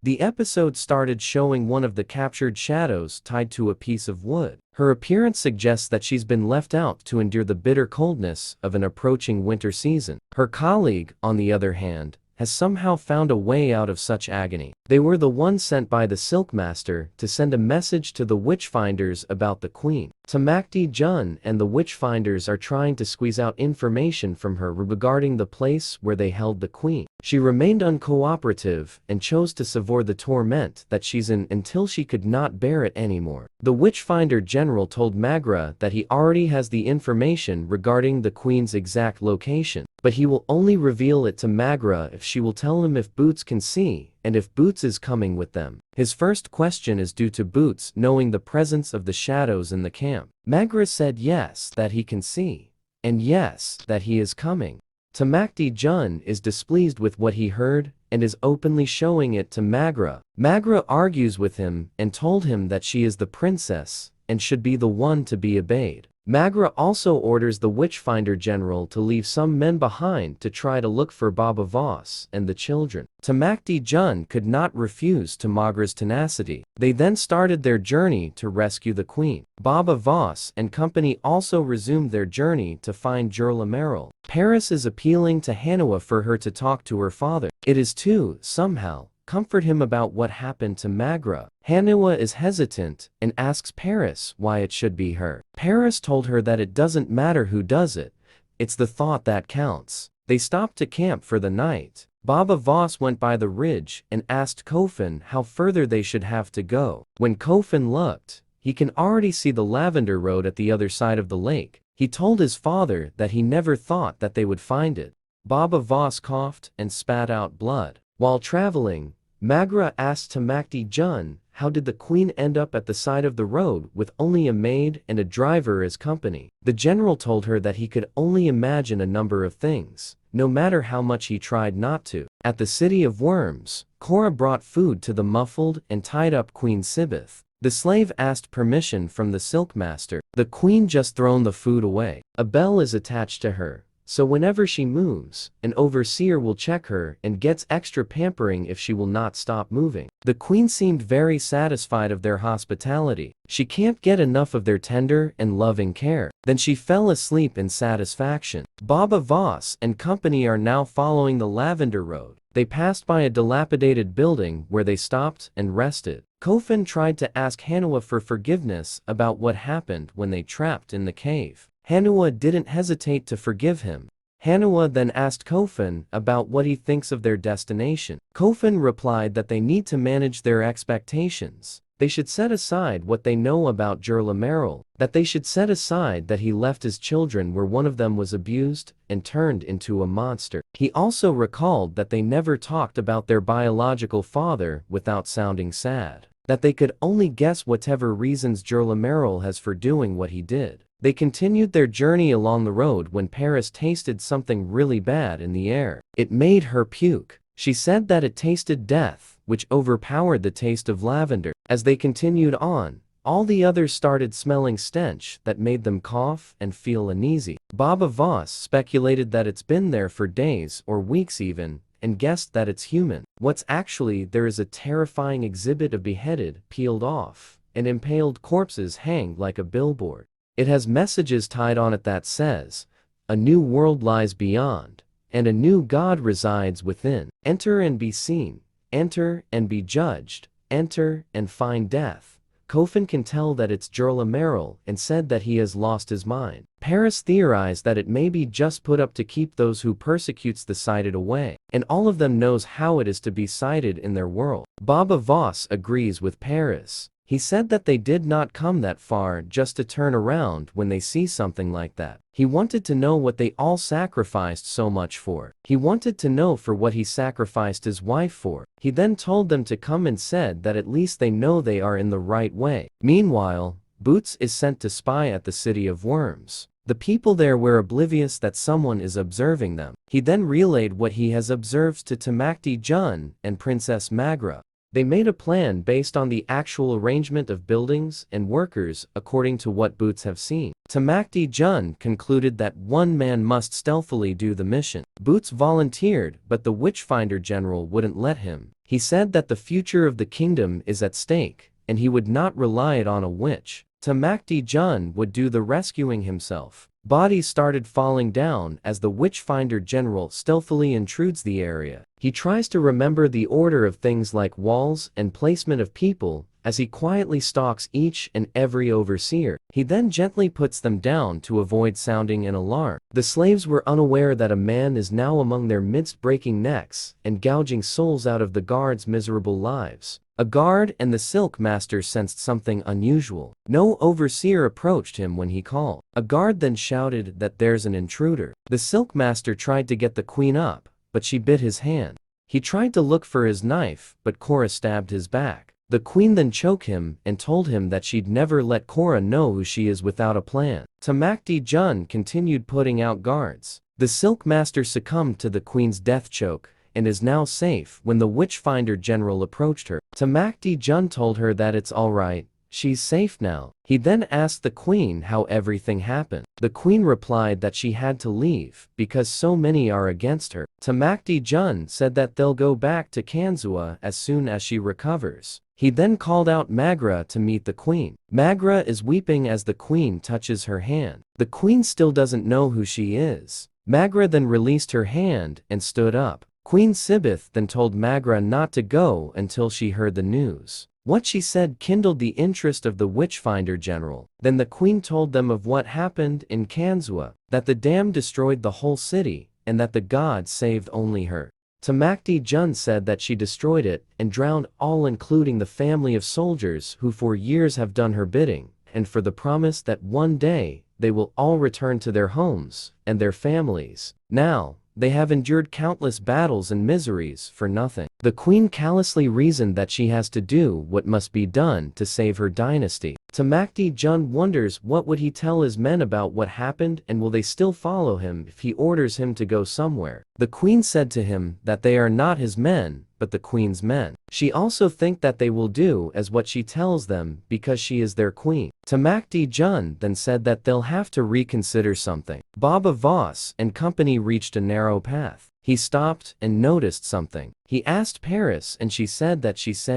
The episode started showing one of the captured shadows tied to a piece of wood. Her appearance suggests that she's been left out to endure the bitter coldness of an approaching winter season. Her colleague, on the other hand, has somehow found a way out of such agony. They were the ones sent by the Silk Master to send a message to the Witchfinders about the Queen. Tamakdi Jun and the Witchfinders are trying to squeeze out information from her regarding the place where they held the Queen. She remained uncooperative and chose to savour the torment that she's in until she could not bear it anymore. The Witchfinder General told Magra that he already has the information regarding the Queen's exact location, but he will only reveal it to Magra if she will tell him if Boots can see, and if Boots is coming with them. His first question is due to Boots knowing the presence of the shadows in the camp. Magra said yes, that he can see, and yes, that he is coming. Tamakdi Jun is displeased with what he heard and is openly showing it to Magra. Magra argues with him and told him that she is the princess and should be the one to be obeyed. Magra also orders the Witchfinder General to leave some men behind to try to look for Baba Voss and the children. Tamakdi Jun could not refuse to Magra's tenacity. They then started their journey to rescue the Queen. Baba Voss and company also resumed their journey to find Jorlameril. Paris is appealing to Hanua for her to talk to her father. It is to, somehow, comfort him about what happened to Magra. Hanua is hesitant and asks Paris why it should be her. Paris told her that it doesn't matter who does it, it's the thought that counts. They stopped to camp for the night. Baba Voss went by the ridge and asked Kofin how further they should have to go. When Kofin looked, he can already see the Lavender Road at the other side of the lake. He told his father that he never thought that they would find it. Baba Voss coughed and spat out blood. While traveling, Magra asked Tamakdi Jun how did the Queen end up at the side of the road with only a maid and a driver as company. The general told her that he could only imagine a number of things, no matter how much he tried not to. At the City of Worms, Cora brought food to the muffled and tied up Queen Sibeth. The slave asked permission from the Silk Master. The Queen just thrown the food away. A bell is attached to her, so whenever she moves, an overseer will check her and gets extra pampering if she will not stop moving. The Queen seemed very satisfied of their hospitality. She can't get enough of their tender and loving care. Then she fell asleep in satisfaction. Baba Voss and company are now following the Lavender Road. They passed by a dilapidated building where they stopped and rested. Kofin tried to ask Hanua for forgiveness about what happened when they trapped in the cave. Hanua didn't hesitate to forgive him. Hanua then asked Kofin about what he thinks of their destination. Kofin replied that they need to manage their expectations. They should set aside what they know about Jorlameril, that they should set aside that he left his children where one of them was abused and turned into a monster. He also recalled that they never talked about their biological father without sounding sad, that they could only guess whatever reasons Jorlameril has for doing what he did. They continued their journey along the road when Paris tasted something really bad in the air. It made her puke. She said that it tasted death, which overpowered the taste of lavender. As they continued on, all the others started smelling stench that made them cough and feel uneasy. Baba Voss speculated that it's been there for days or weeks even, and guessed that it's human. What's actually there is a terrifying exhibit of beheaded, peeled off, and impaled corpses hanged like a billboard. It has messages tied on it that says, "A new world lies beyond, and a new God resides within. Enter and be seen, enter and be judged, enter and find death." Kofin can tell that it's Jorlameril and said that he has lost his mind. Paris theorized that it may be just put up to keep those who persecutes the sighted away, and all of them knows how it is to be sighted in their world. Baba Voss agrees with Paris. He said that they did not come that far just to turn around when they see something like that. He wanted to know what they all sacrificed so much for. He wanted to know for what he sacrificed his wife for. He then told them to come and said that at least they know they are in the right way. Meanwhile, Boots is sent to spy at the City of Worms. The people there were oblivious that someone is observing them. He then relayed what he has observed to Tamakdi Jun and Princess Magra. They made a plan based on the actual arrangement of buildings and workers according to what Boots have seen. Tamakdi Jun concluded that one man must stealthily do the mission. Boots volunteered, but the Witchfinder General wouldn't let him. He said that the future of the kingdom is at stake, and he would not rely it on a witch. Tamakdi Jun would do the rescuing himself. Bodies started falling down as the Witchfinder General stealthily intrudes the area. He tries to remember the order of things like walls and placement of people as he quietly stalks each and every overseer. He then gently puts them down to avoid sounding an alarm. The slaves were unaware that a man is now among their midst, breaking necks and gouging souls out of the guards' miserable lives. A guard and the silk master sensed something unusual. No overseer approached him when he called. A guard then shouted that there's an intruder. The silk master tried to get the queen up, but she bit his hand. He tried to look for his knife, but Cora stabbed his back. The queen then choked him and told him that she'd never let Cora know who she is without a plan. Tamakdi Jun continued putting out guards. The silk master succumbed to the queen's death choke and is now safe when the Witchfinder General approached her. Tamakdi Jun told her that it's alright, she's safe now. He then asked the queen how everything happened. The queen replied that she had to leave because so many are against her. Tamakdi Jun said that they'll go back to Kanzua as soon as she recovers. He then called out Magra to meet the queen. Magra is weeping as the queen touches her hand. The queen still doesn't know who she is. Magra then released her hand and stood up. Queen Sibeth then told Magra not to go until she heard the news. What she said kindled the interest of the Witchfinder General. Then the queen told them of what happened in Kanzua, that the dam destroyed the whole city, and that the gods saved only her. Tamakdi Jun said that she destroyed it and drowned all, including the family of soldiers who for years have done her bidding, and for the promise that one day they will all return to their homes and their families. Now, they have endured countless battles and miseries for nothing. The queen callously reasoned that she has to do what must be done to save her dynasty. Tamakdi Jun wonders what would he tell his men about what happened, and will they still follow him if he orders him to go somewhere. The queen said to him that they are not his men, but the queen's men. She also thinks that they will do as what she tells them because she is their queen. Tamakdi Jun then said that they'll have to reconsider something. Baba Voss and company reached a narrow path. He stopped and noticed something. He asked Paris and she said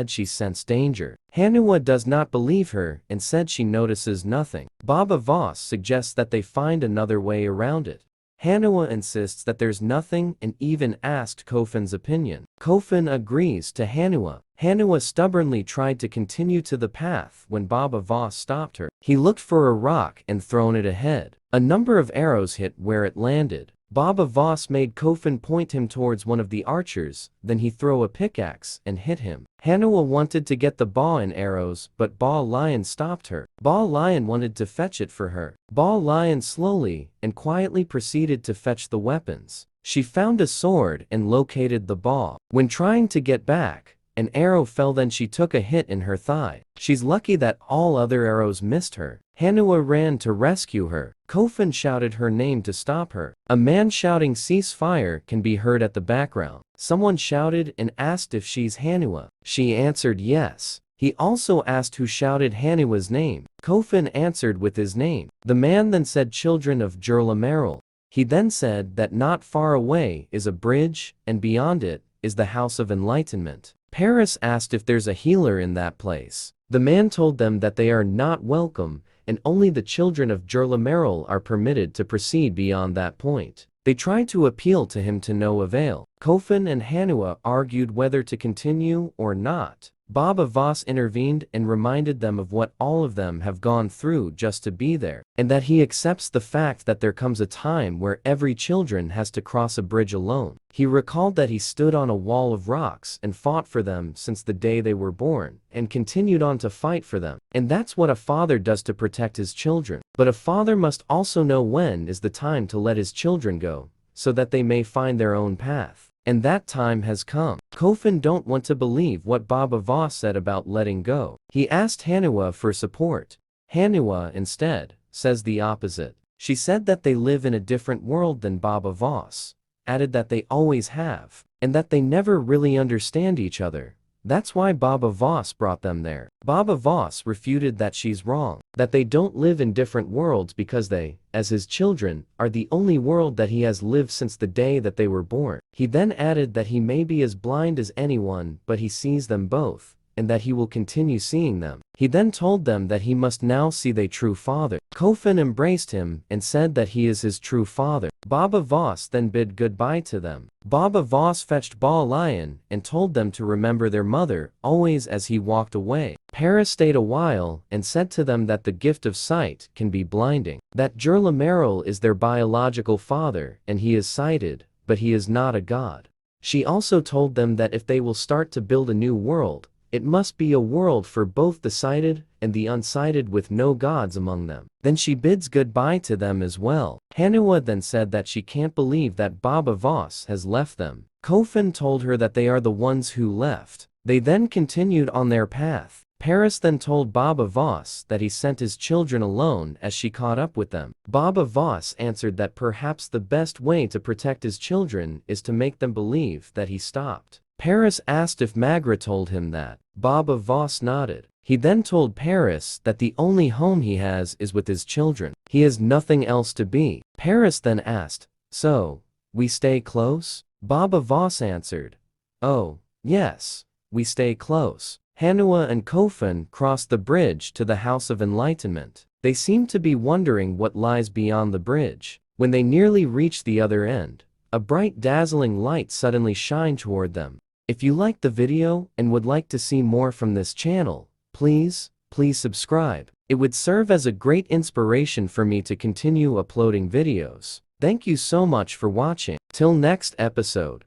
she sensed danger. Hanua does not believe her and said she notices nothing. Baba Voss suggests that they find another way around it. Hanua insists that there's nothing and even asked Kofin's opinion. Kofin agrees to Hanua. Hanua stubbornly tried to continue to the path when Baba Voss stopped her. He looked for a rock and thrown it ahead. A number of arrows hit where it landed. Baba Voss made Kofin point him towards one of the archers, then he threw a pickaxe and hit him. Hanua wanted to get the bow and arrows, but Ba Lion stopped her. Ba Lion wanted to fetch it for her. Ba Lion slowly and quietly proceeded to fetch the weapons. She found a sword and located the bow. When trying to get back, an arrow fell, then she took a hit in her thigh. She's lucky that all other arrows missed her. Hanua ran to rescue her. Kofin shouted her name to stop her. A man shouting ceasefire can be heard at the background. Someone shouted and asked if she's Hanua. She answered yes. He also asked who shouted Hanua's name. Kofin answered with his name. The man then said children of Jurlameril. He then said that not far away is a bridge, and beyond it is the House of Enlightenment. Paris asked if there's a healer in that place. The man told them that they are not welcome, and only the children of Jurlameril are permitted to proceed beyond that point. They tried to appeal to him to no avail. Kofin and Hanua argued whether to continue or not. Baba Voss intervened and reminded them of what all of them have gone through just to be there, and that he accepts the fact that there comes a time where every children has to cross a bridge alone. He recalled that he stood on a wall of rocks and fought for them since the day they were born, and continued on to fight for them. And that's what a father does to protect his children. But a father must also know when is the time to let his children go, so that they may find their own path. And that time has come. Kofin don't want to believe what Baba Voss said about letting go. He asked Hanua for support. Hanua, instead, says the opposite. She said that they live in a different world than Baba Voss, added that they always have, and that they never really understand each other, That's why Baba Voss brought them there. Baba Voss refuted that she's wrong, that they don't live in different worlds because they, as his children, are the only world that he has lived since the day that they were born. He then added that he may be as blind as anyone, but he sees them both, and that he will continue seeing them. He then told them that he must now see their true father. Kofun embraced him and said that he is his true father. Baba Voss then bid goodbye to them. Baba Voss fetched Ba Lion and told them to remember their mother always as he walked away. Paris stayed a while and said to them that the gift of sight can be blinding, that Gerlameril is their biological father and he is sighted, but he is not a god. She also told them that if they will start to build a new world, it must be a world for both the sighted and the unsighted with no gods among them. Then she bids goodbye to them as well. Hanua then said that she can't believe that Baba Voss has left them. Kofun told her that they are the ones who left. They then continued on their path. Paris then told Baba Voss that he sent his children alone as she caught up with them. Baba Voss answered that perhaps the best way to protect his children is to make them believe that he stopped. Paris asked if Magra told him that. Baba Voss nodded. He then told Paris that the only home he has is with his children. He has nothing else to be. Paris then asked, "So, we stay close?" Baba Voss answered, "Oh, yes, we stay close." Hanua and Kofun crossed the bridge to the House of Enlightenment. They seemed to be wondering what lies beyond the bridge. When they nearly reached the other end, a bright dazzling light suddenly shined toward them. If you liked the video and would like to see more from this channel, please subscribe. It would serve as a great inspiration for me to continue uploading videos. Thank you so much for watching. Till next episode.